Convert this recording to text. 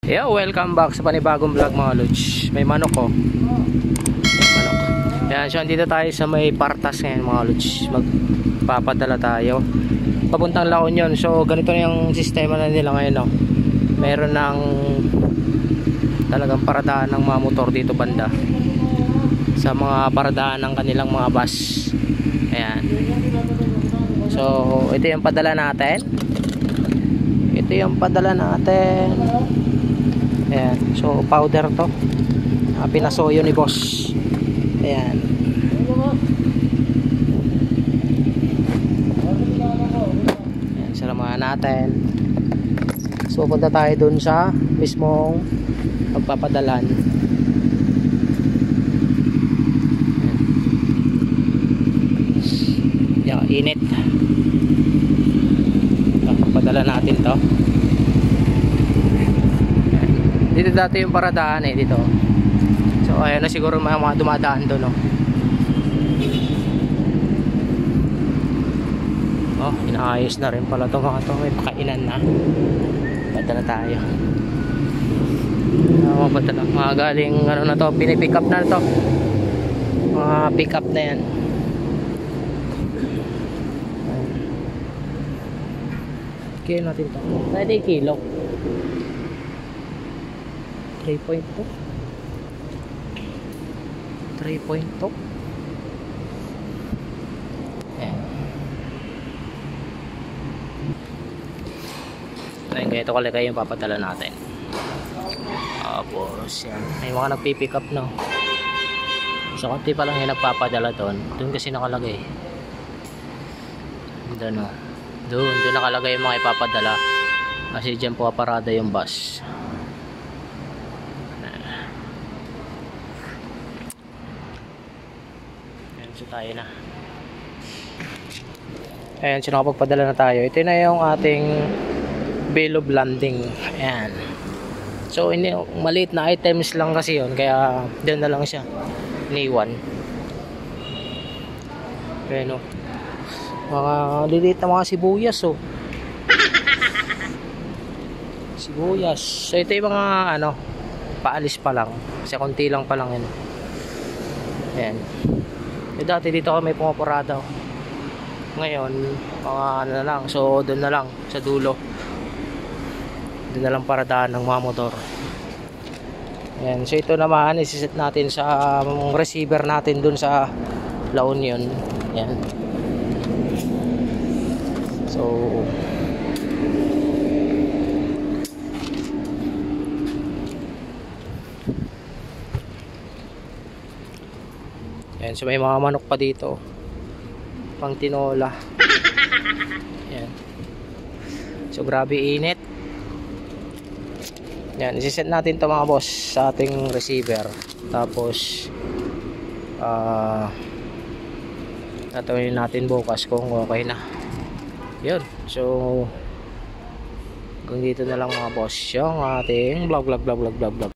Yeah, welcome back sa panibagong vlog mga lods. May manok ko. Manok. Yan, so andito tayo sa may Partas ngayon mga lods. Magpapadala tayo papuntang La Union. So ganito na yung sistema na nila ngayon, no? Meron ng talagang paradaan ng mga motor dito banda sa mga paradaan ng kanilang mga bus. Ayan. So ito yung padala natin. Ito yung padala natin. Ayan. So powder to. Pinasoyo ni boss. Ayan. Ayan, salamahan natin. So punta tayo dun sa mismong magpapadalan. Ayan, init. Padala natin to. Dito dati yung paradaan dito. So ayan na siguro mga dumadaan doon, no. Oh, inaayos na rin pala to mga to. May pakainan na. Padala tayo. Padala. Mga galing ano na to, pinipick up na to. Mga pick up na yan. Kaya natin to. Pwede kilo. 3.2 3.2. Ayan. Ayan, ganito kalagay yung papadala natin. Tapos yan, may mga nagpipick up na. So konti pa lang yung nagpapadala doon. Doon kasi nakalagay. Doon, no. Doon nakalagay yung mga ipapadala. Kasi dyan po parada yung bus. So tayo na. Ayan, so nakapagpadala na tayo. Ito na yung ating bill of landing. Ayan. So maliit na items lang kasi yun, kaya doon na lang siya iniwan. Ayan, o. Mga liliit na mga sibuyas, oh. Sibuyas. So ito yung mga ano, paalis pa lang. Kasi konti lang pa lang yun. Ayan. Dati dito kami pumaparada. Ngayon mga ano na lang. So doon na lang sa dulo. Doon na lang paradaan ng mga motor. Ayan. So ito naman isiset natin sa receiver natin doon sa La Union. Ayan. So ayan, so may mga manok pa dito pang tinola. Ayan. So grabe init. Ayan, isiset natin to mga boss sa ating receiver. Tapos tatawin natin bukas kung okay na. Yun. So hanggang dito na lang mga boss yung ating vlog.